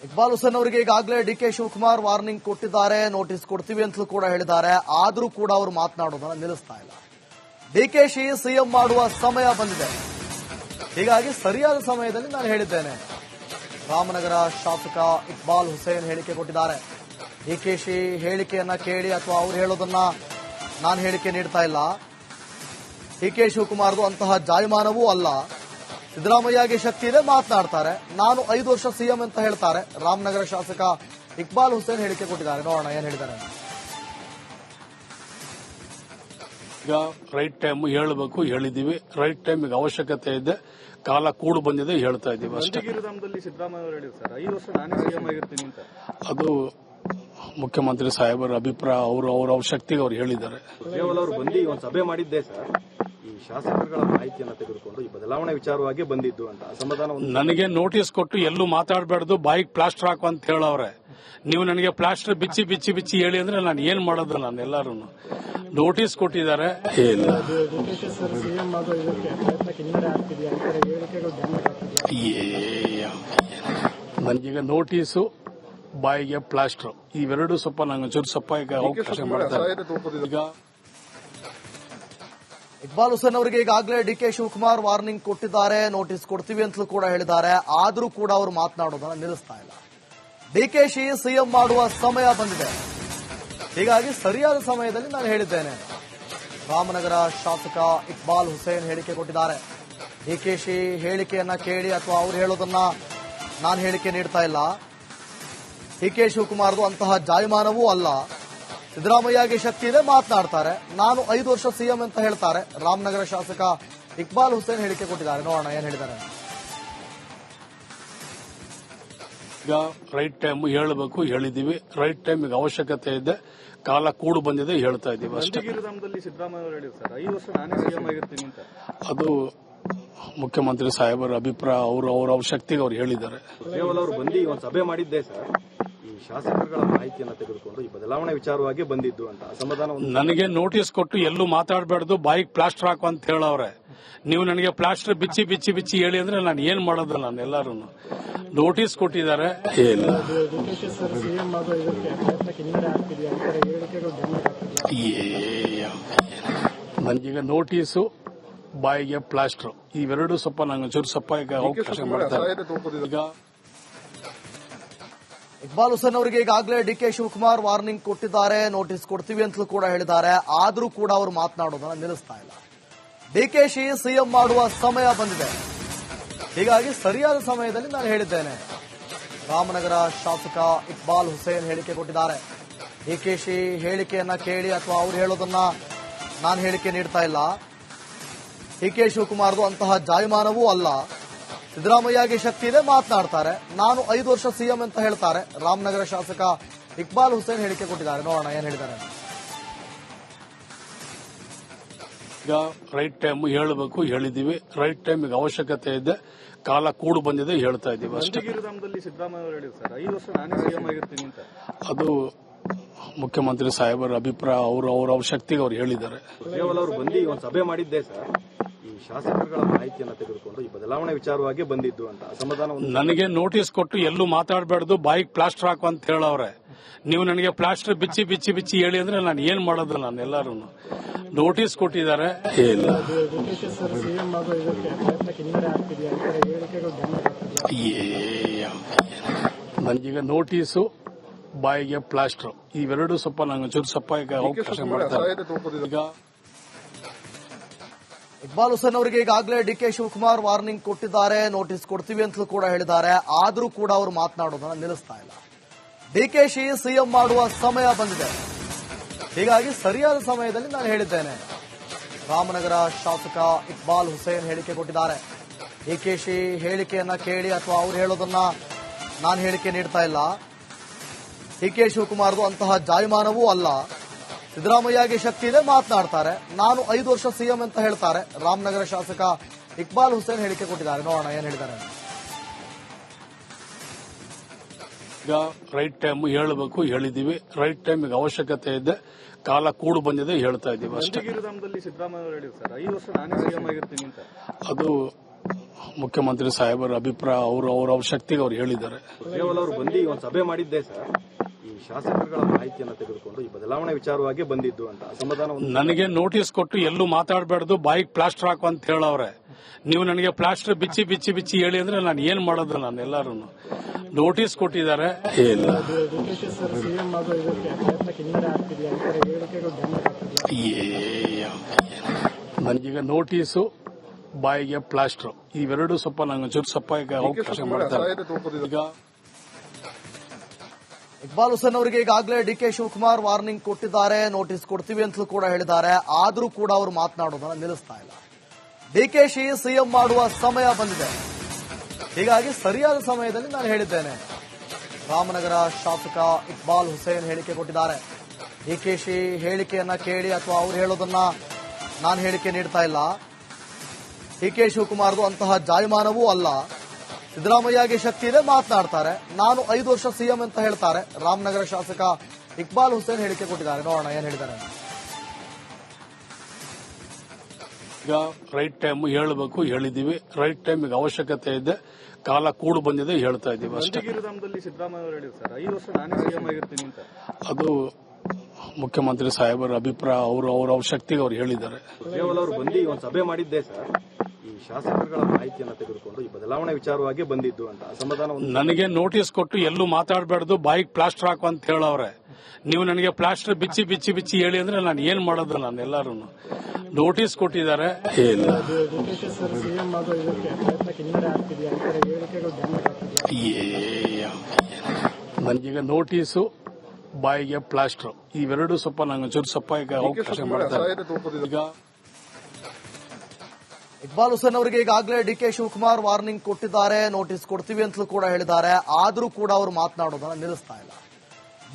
ಇಕ್ಬಾಲ್ ಹುಸೇನ್ ಅವರಿಗೆ ಈಗಾಗಲೇ DK Shivakumar warning ಕೊಟ್ಟಿದ್ದಾರೆ, ನೋಟಿಸ್ ಕೊಡ್ತೀವಿ ಅಂತಲೂ ಕೂಡ ಹೇಳಿದ್ದಾರೆ. ಆದರೂ ಕೂಡ ಅವರು ಮಾತನಾಡೋದನ್ನ ನಿಲ್ಲಿಸ್ತಾ ಇಲ್ಲ. ಡಿಕೆಶಿ ಸಿಎಂ ಮಾಡುವ ಸಮಯ ಬಂದಿದೆ, ಹೀಗಾಗಿ ಸರಿಯಾದ ಸಮಯದಲ್ಲಿ ನಾನು ಹೇಳಿದ್ದೇನೆ. ರಾಮನಗರ ಶಾಸಕ ಇಕ್ಬಾಲ್ ಹುಸೇನ್ ಹೇಳಿಕೆ ಕೊಟ್ಟಿದ್ದಾರೆ. ಡಿಕೆಶಿ ಹೇಳಿಕೆಯನ್ನ ಕೇಳಿ ಅಥವಾ ಅವ್ರು ಹೇಳೋದನ್ನ ನಾನು ಹೇಳಿಕೆ ನೀಡ್ತಾ ಇಲ್ಲ. ಡಿಕೆ ಶಿವಕುಮಾರ್ದು ಅಂತಹ ಜಾಯಮಾನವೂ ಅಲ್ಲ. ಸಿದ್ದರಾಮಯ್ಯಗೆ ಶಕ್ತಿ ಇದೆ, ಮಾತನಾಡ್ತಾರೆ. ನಾನು 5 ವರ್ಷ ಸಿಎಂ ಅಂತ ಹೇಳ್ತಾರೆ. ರಾಮನಗರ ಶಾಸಕ ಇಕ್ಬಾಲ್ ಹುಸೇನ್ ಹೇಳಿಕೆ ಕೊಟ್ಟಿದ್ದಾರೆ. ನೋಡೋಣ ಏನ್ ಹೇಳಿದ್ದಾರೆ. ಈಗ ರೈಟ್ ಟೈಮ್ ಹೇಳಬೇಕು, ಹೇಳಿದೀವಿ. ರೈಟ್ ಟೈಮ್ ಈಗ ಅವಶ್ಯಕತೆ ಇದೆ, ಕಾಲ ಕೂಡು ಬಂದಿದೆ, ಹೇಳ್ತಾ ಇದೀವಿ ಅಷ್ಟೇ. ಸಿದ್ದರಾಮಯ್ಯ ಅವರು ಹೇಳಿದ್ರು ಸರ್, 5 ವರ್ಷ ನಾನೇ ಸಿಎಂ ಆಗಿರ್ತೀನಿ ಅಂತ. ಅದು ಮುಖ್ಯಮಂತ್ರಿ ಸಾಹೇಬರ ಅಭಿಪ್ರಾಯ, ಅವ್ರ ಶಕ್ತಿಗೆ ಅವ್ರು ಹೇಳಿದ್ದಾರೆ. ಕೇವಲ ಅವರು ಬಂದು ಒಂದು ಸಭೆ ಮಾಡಿದ್ದೆ ಸರ್, ಈ ಶಾಸಕರುಗಳ ಮಾಹಿತಿಯನ್ನು ತೆಗೆದುಕೊಂಡು ಈ ಬದಲಾವಣೆ ವಿಚಾರವಾಗಿ ಬಂದಿದ್ದು ಅಂತ ಅಸಮಾಧಾನ. ನನಗೆ ನೋಟಿಸ್ ಕೊಟ್ಟು ಎಲ್ಲೂ ಮಾತಾಡಬಾರ್ದು, ಬಾಯಿಗೆ ಪ್ಲಾಸ್ಟರ್ ಹಾಕು ಅಂತ ಹೇಳವ್ರೆ. ನೀವು ನನಗೆ ಪ್ಲಾಸ್ಟರ್ ಬಿಚ್ಚಿ ಬಿಚ್ಚಿ ಬಿಚ್ಚಿ ಹೇಳಿ ಅಂದ್ರೆ ನಾನು ಏನ್ ಮಾಡೋದು? ನಾನು ಎಲ್ಲರೂ ನೋಟಿಸ್ ಕೊಟ್ಟಿದ್ದಾರೆ. ನನಗೀಗ ನೋಟಿಸು, ಬಾಯಿಗೆ ಪ್ಲಾಸ್ಟರ್, ಇವೆರಡು ಸ್ವಲ್ಪ ನಂಗೆ ಒಂಚೂರು ಸ್ವಲ್ಪ ಈಗ ಅವಕಾಶ ಮಾಡ್ತಾರೆ. ಈಗ ಇಕ್ಬಾಲ್ ಹುಸೇನ್ ಅವರಿಗೆ ಈಗಾಗಲೇ ಡಿಕೆ ಶಿವಕುಮಾರ್ ವಾರ್ನಿಂಗ್ ಕೊಟ್ಟಿದ್ದಾರೆ, ನೋಟಿಸ್ ಕೊಡ್ತೀವಿ ಅಂತಲೂ ಕೂಡ ಹೇಳಿದ್ದಾರೆ. ಆದರೂ ಕೂಡ ಅವರು ಮಾತನಾಡೋದನ್ನ ನಿಲ್ಲಿಸ್ತಾ ಇಲ್ಲ. ಡಿಕೆಶಿ ಸಿಎಂ ಮಾಡುವ ಸಮಯ ಬಂದಿದೆ, ಹೀಗಾಗಿ ಸರಿಯಾದ ಸಮಯದಲ್ಲಿ ನಾನು ಹೇಳಿದ್ದೇನೆ. ರಾಮನಗರ ಶಾಸಕ ಇಕ್ಬಾಲ್ ಹುಸೇನ್ ಹೇಳಿಕೆ ಕೊಟ್ಟಿದ್ದಾರೆ. ಡಿಕೆಶಿ ಹೇಳಿಕೆಯನ್ನ ಕೇಳಿ ಅಥವಾ ಅವ್ರು ಹೇಳೋದನ್ನ ನಾನು ಹೇಳಿಕೆ ನೀಡ್ತಾ ಇಲ್ಲ. ಡಿಕೆ ಶಿವಕುಮಾರ್ದು ಅಂತಹ ಜಾಯಮಾನವೂ ಅಲ್ಲ. ಸಿದ್ದರಾಮಯ್ಯಗೆ ಶಕ್ತಿ ಇದೆ, ಮಾತನಾಡ್ತಾರೆ. ನಾನು 5 ವರ್ಷ ಸಿಎಂ ಅಂತ ಹೇಳ್ತಾರೆ. ರಾಮನಗರ ಶಾಸಕ ಇಕ್ಬಾಲ್ ಹುಸೇನ್ ಹೇಳಿಕೆ ಕೊಟ್ಟಿದ್ದಾರೆ. ನೋಡೋಣ ಏನ್ ಹೇಳಿದ್ದಾರೆ. ಈಗ ರೈಟ್ ಟೈಮ್ ಹೇಳಬೇಕು, ಹೇಳಿದೀವಿ. ರೈಟ್ ಟೈಮ್ ಈಗ ಅವಶ್ಯಕತೆ ಇದೆ, ಕಾಲ ಕೂಡು ಬಂದಿದೆ, ಹೇಳ್ತಾ ಇದೀವಿ ಅಷ್ಟೇ. ಸಿದ್ದರಾಮಯ್ಯ ಅವರು ಹೇಳಿದ್ರು ಸರ್, 5 ವರ್ಷ ನಾನೇ ಸಿಎಂ ಆಗಿರ್ತೀನಿ ಅಂತ. ಅದು ಮುಖ್ಯಮಂತ್ರಿ ಸಾಹೇಬರ ಅಭಿಪ್ರಾಯ, ಅವ್ರ ಶಕ್ತಿಗೆ ಅವ್ರು ಹೇಳಿದ್ದಾರೆ. ಕೇವಲ ಅವರು ಬಂದು ಒಂದು ಸಭೆ ಮಾಡಿದ್ದೆ ಸರ್, ಈ ಶಾಸಕರುಗಳ ಮಾಹಿತಿಯನ್ನು ತೆಗೆದುಕೊಂಡು ಈ ಬದಲಾವಣೆ ವಿಚಾರವಾಗಿ ಬಂದಿದ್ದು ಅಂತ ಅಸಮಾಧಾನ. ನನಗೆ ನೋಟಿಸ್ ಕೊಟ್ಟು ಎಲ್ಲೂ ಮಾತಾಡಬಾರ್ದು, ಬಾಯಿಗೆ ಪ್ಲಾಸ್ಟರ್ ಹಾಕು ಅಂತ ಹೇಳವ್ರೆ. ನೀವು ನನಗೆ ಪ್ಲಾಸ್ಟರ್ ಬಿಚ್ಚಿ ಬಿಚ್ಚಿ ಬಿಚ್ಚಿ ಹೇಳಿ ಅಂದ್ರೆ ನಾನು ಏನ್ ಮಾಡೋದು? ನಾನು ಎಲ್ಲರೂ ನೋಟಿಸ್ ಕೊಟ್ಟಿದ್ದಾರೆ. ನನಗೀಗ ನೋಟಿಸು, ಬಾಯಿಗೆ ಪ್ಲಾಸ್ಟರ್, ಇವೆರಡು ಸ್ವಲ್ಪ ನಂಗೆ ಒಂಚೂರು ಸ್ವಲ್ಪ ಈಗ ಅವಕಾಶ ಮಾಡ್ತಾರೆ. ಈಗ ಇಕ್ಬಾಲ್ ಹುಸೇನ್ ಅವರಿಗೆ ಈಗಾಗಲೇ ಡಿಕೆ ಶಿವಕುಮಾರ್ ವಾರ್ನಿಂಗ್ ಕೊಟ್ಟಿದ್ದಾರೆ, ನೋಟಿಸ್ ಕೊಡ್ತೀವಿ ಅಂತಲೂ ಕೂಡ ಹೇಳಿದ್ದಾರೆ. ಆದರೂ ಕೂಡ ಅವರು ಮಾತನಾಡೋದನ್ನ ನಿಲ್ಲಿಸ್ತಾ ಇಲ್ಲ. ಡಿಕೆಶಿ ಸಿಎಂ ಮಾಡುವ ಸಮಯ ಬಂದಿದೆ, ಹೀಗಾಗಿ ಸರಿಯಾದ ಸಮಯದಲ್ಲಿ ನಾನು ಹೇಳಿದ್ದೇನೆ. ರಾಮನಗರ ಶಾಸಕ ಇಕ್ಬಾಲ್ ಹುಸೇನ್ ಹೇಳಿಕೆ ಕೊಟ್ಟಿದ್ದಾರೆ. ಡಿಕೆಶಿ ಹೇಳಿಕೆಯನ್ನ ಕೇಳಿ ಅಥವಾ ಅವ್ರು ಹೇಳೋದನ್ನ ನಾನು ಹೇಳಿಕೆ ನೀಡ್ತಾ ಇಲ್ಲ. ಡಿಕೆ ಶಿವಕುಮಾರ್ದು ಅಂತಹ ಜಾಯಮಾನವೂ ಅಲ್ಲ. ಸಿದ್ದರಾಮಯ್ಯಗೆ ಶಕ್ತಿ ಇದೆ, ಮಾತನಾಡ್ತಾರೆ. ನಾನು 5 ವರ್ಷ ಸಿಎಂ ಅಂತ ಹೇಳ್ತಾರೆ. ರಾಮನಗರ ಶಾಸಕ ಇಕ್ಬಾಲ್ ಹುಸೇನ್ ಹೇಳಿಕೆ ಕೊಟ್ಟಿದ್ದಾರೆ. ನೋಡೋಣ ಏನ್ ಹೇಳಿದ್ದಾರೆ. ಈಗ ರೈಟ್ ಟೈಮ್ ಹೇಳಬೇಕು, ಹೇಳಿದೀವಿ. ರೈಟ್ ಟೈಮ್ ಈಗ ಅವಶ್ಯಕತೆ ಇದೆ, ಕಾಲ ಕೂಡು ಬಂದಿದೆ, ಹೇಳ್ತಾ ಇದೀವಿ ಅಷ್ಟೇ. ಸಿದ್ದರಾಮಯ್ಯ ಅವರು ಹೇಳಿದ್ರು ಸರ್, 5 ವರ್ಷ ನಾನೇ ಸಿಎಂ ಆಗಿರ್ತೀನಿ ಅಂತ. ಅದು ಮುಖ್ಯಮಂತ್ರಿ ಸಾಹೇಬರ ಅಭಿಪ್ರಾಯ, ಅವ್ರ ಶಕ್ತಿಗೆ ಅವ್ರು ಹೇಳಿದ್ದಾರೆ. ಕೇವಲ ಅವರು ಬಂದು ಒಂದು ಸಭೆ ಮಾಡಿದ್ದೆ ಸರ್, ಈ ಶಾಸಕರುಗಳ ಮಾಹಿತಿಯನ್ನು ತೆಗೆದುಕೊಂಡು ಈ ಬದಲಾವಣೆ ವಿಚಾರವಾಗಿ ಬಂದಿದ್ದು ಅಂತ ಅಸಮಾಧಾನ. ನನಗೆ ನೋಟಿಸ್ ಕೊಟ್ಟು ಎಲ್ಲೂ ಮಾತಾಡಬಾರ್ದು, ಬಾಯಿಗೆ ಪ್ಲಾಸ್ಟರ್ ಹಾಕು ಅಂತ ಹೇಳವ್ರೆ. ನೀವು ನನಗೆ ಪ್ಲಾಸ್ಟರ್ ಬಿಚ್ಚಿ ಬಿಚ್ಚಿ ಬಿಚ್ಚಿ ಹೇಳಿ ಅಂದ್ರೆ ನಾನು ಏನ್ ಮಾಡೋದು? ನಾನು ಎಲ್ಲರೂ ನೋಟಿಸ್ ಕೊಟ್ಟಿದ್ದಾರೆ. ನನಗೀಗ ನೋಟಿಸು, ಬಾಯಿಗೆ ಪ್ಲಾಸ್ಟರ್, ಇವೆರಡು ಸ್ವಲ್ಪ ನಂಗೆ ಒಂಚೂರು ಸ್ವಲ್ಪ ಈಗ ಅವಕಾಶ ಮಾಡ್ತಾರೆ. ಈಗ ಇಕ್ಬಾಲ್ ಹುಸೇನ್ ಅವರಿಗೆ ಈಗಾಗಲೇ ಡಿಕೆ ಶಿವಕುಮಾರ್ ವಾರ್ನಿಂಗ್ ಕೊಟ್ಟಿದ್ದಾರೆ, ನೋಟಿಸ್ ಕೊಡ್ತೀವಿ ಅಂತಲೂ ಕೂಡ ಹೇಳಿದ್ದಾರೆ. ಆದರೂ ಕೂಡ ಅವರು ಮಾತನಾಡೋದನ್ನ ನಿಲ್ಲಿಸ್ತಾ ಇಲ್ಲ. ಡಿಕೆಶಿ ಸಿಎಂ ಮಾಡುವ ಸಮಯ ಬಂದಿದೆ, ಹೀಗಾಗಿ ಸರಿಯಾದ ಸಮಯದಲ್ಲಿ ನಾನು ಹೇಳಿದ್ದೇನೆ. ರಾಮನಗರ ಶಾಸಕ ಇಕ್ಬಾಲ್ ಹುಸೇನ್ ಹೇಳಿಕೆ ಕೊಟ್ಟಿದ್ದಾರೆ. ಡಿಕೆಶಿ ಹೇಳಿಕೆಯನ್ನ ಕೇಳಿ ಅಥವಾ ಅವ್ರು ಹೇಳೋದನ್ನ ನಾನು ಹೇಳಿಕೆ ನೀಡ್ತಾ ಇಲ್ಲ. ಡಿಕೆ ಶಿವಕುಮಾರ್ದು ಅಂತಹ ಜಾಯಮಾನವೂ ಅಲ್ಲ. ಸಿದ್ದರಾಮಯ್ಯಗೆ ಶಕ್ತಿ ಇದೆ, ಮಾತನಾಡ್ತಾರೆ. ನಾನು 5 ವರ್ಷ ಸಿಎಂ ಅಂತ ಹೇಳ್ತಾರೆ. ರಾಮನಗರ ಶಾಸಕ ಇಕ್ಬಾಲ್ ಹುಸೇನ್ ಹೇಳಿಕೆ ಕೊಟ್ಟಿದ್ದಾರೆ. ನೋಡೋಣ ಏನ್ ಹೇಳಿದ್ದಾರೆ. ಈಗ ರೈಟ್ ಟೈಮ್ ಹೇಳಬೇಕು, ಹೇಳಿದೀವಿ. ರೈಟ್ ಟೈಮ್ ಈಗ ಅವಶ್ಯಕತೆ ಇದೆ, ಕಾಲ ಕೂಡು ಬಂದಿದೆ, ಹೇಳ್ತಾ ಇದೀವಿ ಅಷ್ಟೇ. ಸಿದ್ದರಾಮಯ್ಯ ಅವರು ಹೇಳಿದ್ರು ಸರ್, 5 ವರ್ಷ ನಾನೇ ಸಿಎಂ ಆಗಿರ್ತೀನಿ ಅಂತ. ಅದು ಮುಖ್ಯಮಂತ್ರಿ ಸಾಹೇಬರ ಅಭಿಪ್ರಾಯ ಅವ್ರ ಶಕ್ತಿಗೆ ಅವ್ರು ಹೇಳಿದ್ದಾರೆ. ಕೇವಲ ಅವರು ಬಂದು ಒಂದು ಸಭೆ ಮಾಡಿದ್ದೆ ಸರ್, ಈ ಶಾಸಕರುಗಳ ಮಾಹಿತಿಯನ್ನು ತೆಗೆದುಕೊಂಡು ಈ ಬದಲಾವಣೆ ವಿಚಾರವಾಗಿ ಬಂದಿದ್ದು ಅಂತ ಅಸಮಾಧಾನ. ನನಗೆ ನೋಟಿಸ್ ಕೊಟ್ಟು ಎಲ್ಲೂ ಮಾತಾಡಬಾರ್ದು, ಬಾಯಿಗೆ ಪ್ಲಾಸ್ಟರ್ ಹಾಕು ಅಂತ ಹೇಳವ್ರೆ. ನೀವು ನನಗೆ ಪ್ಲಾಸ್ಟರ್ ಬಿಚ್ಚಿ ಹೇಳಿ ಅಂದ್ರೆ ನಾನು ಏನ್ ಮಾಡೋದು? ನಾನು ಎಲ್ಲರೂ ನೋಟಿಸ್ ಕೊಟ್ಟಿದ್ದಾರೆ. ಇಲ್ಲ, ನನಗೀಗ ನೋಟಿಸು, ಬಾಯಿಗೆ ಪ್ಲಾಸ್ಟರ್, ಇವೆರಡು ಸ್ವಲ್ಪ ನಂಗೆ ಒಂಚೂರು ಸ್ವಲ್ಪ ಈಗ ಅವಕಾಶ ಮಾಡ್ತಾರೆ. ಈಗ ಇಕ್ಬಾಲ್ ಹುಸೇನ್ ಅವರಿಗೆ ಈಗಾಗಲೇ ಡಿಕೆ ಶಿವಕುಮಾರ್ ವಾರ್ನಿಂಗ್ ಕೊಟ್ಟಿದ್ದಾರೆ, ನೋಟಿಸ್ ಕೊಡ್ತೀವಿ ಅಂತಲೂ ಕೂಡ ಹೇಳಿದ್ದಾರೆ. ಆದರೂ ಕೂಡ ಅವರು ಮಾತನಾಡೋದನ್ನ ನಿಲ್ಲಿಸ್ತಾ ಇಲ್ಲ. ಡಿಕೆಶಿ ಸಿಎಂ ಮಾಡುವ ಸಮಯ ಬಂದಿದೆ, ಹೀಗಾಗಿ ಸರಿಯಾದ ಸಮಯದಲ್ಲಿ ನಾನು ಹೇಳಿದ್ದೇನೆ. ರಾಮನಗರ ಶಾಸಕ ಇಕ್ಬಾಲ್ ಹುಸೇನ್ ಹೇಳಿಕೆ ಕೊಟ್ಟಿದ್ದಾರೆ. ಡಿಕೆಶಿ ಹೇಳಿಕೆಯನ್ನ ಕೇಳಿ ಅಥವಾ ಅವ್ರು ಹೇಳೋದನ್ನ ನಾನು ಹೇಳಿಕೆ ನೀಡ್ತಾ ಇಲ್ಲ. ಡಿಕೆ ಶಿವಕುಮಾರ್ದು ಅಂತಹ ಜಾಯಮಾನವೂ ಅಲ್ಲ. ಸಿದ್ದರಾಮಯ್ಯಗೆ ಶಕ್ತಿ ಇದೆ, ಮಾತನಾಡ್ತಾರೆ. ನಾನು 5 ವರ್ಷ ಸಿಎಂ ಅಂತ ಹೇಳ್ತಾರೆ. ರಾಮನಗರ ಶಾಸಕ ಇಕ್ಬಾಲ್ ಹುಸೇನ್ ಹೇಳಿಕೆ ಕೊಟ್ಟಿದ್ದಾರೆ. ನೋಡೋಣ ಏನ್ ಹೇಳಿದ್ದಾರೆ. ಈಗ ರೈಟ್ ಟೈಮ್ ಹೇಳಬೇಕು, ಹೇಳಿದೀವಿ. ರೈಟ್ ಟೈಮಿಗೆ ಅವಶ್ಯಕತೆ ಇದೆ, ಕಾಲ ಕೂಡು ಬಂದಿದೆ, ಹೇಳ್ತಾ ಇದ್ದೀವಿ ಅಷ್ಟೇ. ಸಿದ್ದರಾಮಯ್ಯ ಅವರು ಹೇಳಿದ್ರು ಸರ್, 5 ವರ್ಷ ನಾನೇ ಸಿಎಂ ಆಗಿರ್ತೀನಿ ಅಂತ. ಅದು ಮುಖ್ಯಮಂತ್ರಿ ಸಾಹೇಬರ ಅಭಿಪ್ರಾಯ ಅವ್ರ ಶಕ್ತಿಗೆ ಅವ್ರು ಹೇಳಿದ್ದಾರೆ. ಕೇವಲ ಅವರು ಬಂದು ಒಂದು ಸಭೆ ಮಾಡಿದ್ದೆ ಸರ್, ಈ ಶಾಸಕರುಗಳ ಮಾಹಿತಿಯನ್ನು ತೆಗೆದುಕೊಂಡು ಈ ಬದಲಾವಣೆ ವಿಚಾರವಾಗಿ ಬಂದಿದ್ದು ಅಂತ ಅಸಮಾಧಾನ. ನನಗೆ ನೋಟಿಸ್ ಕೊಟ್ಟು ಎಲ್ಲೂ ಮಾತಾಡಬಾರ್ದು, ಬಾಯಿಗೆ ಪ್ಲಾಸ್ಟರ್ ಹಾಕು ಅಂತ ಹೇಳವ್ರೆ. ನೀವು ನನಗೆ ಪ್ಲಾಸ್ಟರ್ ಬಿಚ್ಚಿ ಹೇಳಿ ಅಂದ್ರೆ ನಾನು ಏನ್ ಮಾಡೋದು? ನಾನು ಎಲ್ಲರೂ ನೋಟಿಸ್ ಕೊಟ್ಟಿದ್ದಾರೆ. ಇಲ್ಲ, ನನಗೀಗ ನೋಟಿಸು, ಬಾಯಿಗೆ ಪ್ಲಾಸ್ಟರ್, ಇವೆರಡು ಸ್ವಲ್ಪ ನಂಗೆ ಒಂಚೂರು ಸ್ವಲ್ಪ ಈಗ ಅವಕಾಶ ಮಾಡ್ತಾರೆ. ಈಗ ಇಕ್ಬಾಲ್ ಹುಸೇನ್ ಅವರಿಗೆ ಈಗಾಗಲೇ ಡಿಕೆ ಶಿವಕುಮಾರ್ ವಾರ್ನಿಂಗ್ ಕೊಟ್ಟಿದ್ದಾರೆ, ನೋಟಿಸ್ ಕೊಡ್ತೀವಿ ಅಂತಲೂ ಕೂಡ ಹೇಳಿದ್ದಾರೆ. ಆದರೂ ಕೂಡ ಅವರು ಮಾತನಾಡೋದನ್ನ ನಿಲ್ಲಿಸ್ತಾ ಇಲ್ಲ.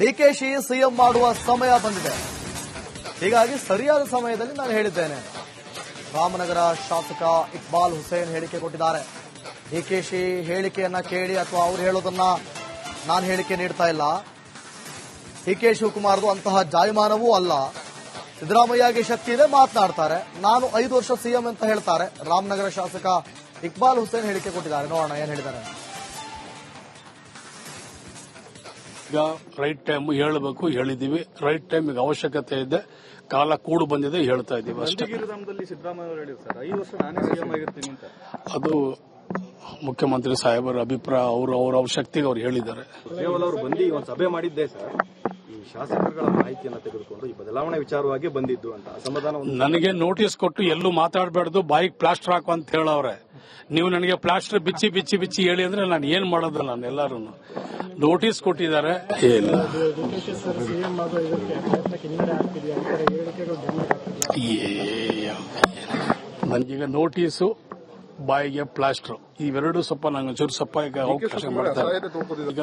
ಡಿಕೆಶಿ ಸಿಎಂ ಮಾಡುವ ಸಮಯ ಬಂದಿದೆ, ಹೀಗಾಗಿ ಸರಿಯಾದ ಸಮಯದಲ್ಲಿ ನಾನು ಹೇಳಿದ್ದೇನೆ. ರಾಮನಗರ ಶಾಸಕ ಇಕ್ಬಾಲ್ ಹುಸೇನ್ ಹೇಳಿಕೆ ಕೊಟ್ಟಿದ್ದಾರೆ. ಡಿಕೆಶಿ ಹೇಳಿಕೆಯನ್ನ ಕೇಳಿ ಅಥವಾ ಅವ್ರು ಹೇಳೋದನ್ನ ನಾನು ಹೇಳಿಕೆ ನೀಡ್ತಾ ಇಲ್ಲ. ಡಿಕೆ ಶಿವಕುಮಾರ್ದು ಅಂತಹ ಜಾಯಮಾನವೂ ಅಲ್ಲ. ಸಿದ್ದರಾಮಯ್ಯಗೆ ಶಕ್ತಿ ಇದೆ, ಮಾತನಾಡ್ತಾರೆ. ನಾನು 5 ವರ್ಷ ಸಿಎಂ ಅಂತ ಹೇಳ್ತಾರೆ. ರಾಮನಗರ ಶಾಸಕ ಇಕ್ಬಾಲ್ ಹುಸೇನ್ ಹೇಳಿಕೆ ಕೊಟ್ಟಿದ್ದಾರೆ. ನೋಡೋಣ ಏನ್ ಹೇಳಿದ್ದಾರೆ. ಈಗ ರೈಟ್ ಟೈಮ್ ಹೇಳಬೇಕು, ಹೇಳಿದೀವಿ. ರೈಟ್ ಟೈಮಿಗೆ ಅವಶ್ಯಕತೆ ಇದೆ, ಕಾಲ ಕೂಡು ಬಂದಿದೆ, ಹೇಳ್ತಾ ಇದ್ದೀವಿ ಅಷ್ಟೇ. ಸಿದ್ದರಾಮಯ್ಯ ಅವರು ಹೇಳಿದ್ರು ಸರ್, 5 ವರ್ಷ ನಾನೇ ಸಿಎಂ ಆಗಿರ್ತೀನಿ ಅಂತ. ಅದು ಮುಖ್ಯಮಂತ್ರಿ ಸಾಹೇಬರ ಅಭಿಪ್ರಾಯ ಅವ್ರ ಶಕ್ತಿಗೆ ಅವ್ರು ಹೇಳಿದ್ದಾರೆ. ಕೇವಲ ಅವರು ಬಂದು ಒಂದು ಸಭೆ ಮಾಡಿದ್ದೆ ಸರ್, ಈ ಶಾಸಕರುಗಳ ಮಾಹಿತಿಯನ್ನು ತೆಗೆದುಕೊಂಡು ಈ ಬದಲಾವಣೆ ವಿಚಾರವಾಗಿ ಬಂದಿದ್ದು ಅಂತ ಅಸಮಾಧಾನ. ನನಗೆ ನೋಟಿಸ್ ಕೊಟ್ಟು ಎಲ್ಲೂ ಮಾತಾಡಬಾರ್ದು, ಬಾಯಿಗೆ ಪ್ಲಾಸ್ಟರ್ ಹಾಕು ಅಂತ ಹೇಳವ್ರೆ. ನೀವು ನನಗೆ ಪ್ಲಾಸ್ಟರ್ ಬಿಚ್ಚಿ ಹೇಳಿ ಅಂದ್ರೆ ನಾನು ಏನ್ ಮಾಡೋದು? ನಾನು ಎಲ್ಲರೂ ನೋಟಿಸ್ ಕೊಟ್ಟಿದ್ದಾರೆ. ಇಲ್ಲ, ನನಗೀಗ ನೋಟಿಸು, ಬಾಯಿಗೆ ಪ್ಲಾಸ್ಟರ್, ಇವೆರಡು ಸ್ವಲ್ಪ ನಂಗೆ ಒಂಚೂರು ಸ್ವಲ್ಪ ಈಗ ಅವಕಾಶ ಮಾಡ್ತಾರೆ. ಈಗ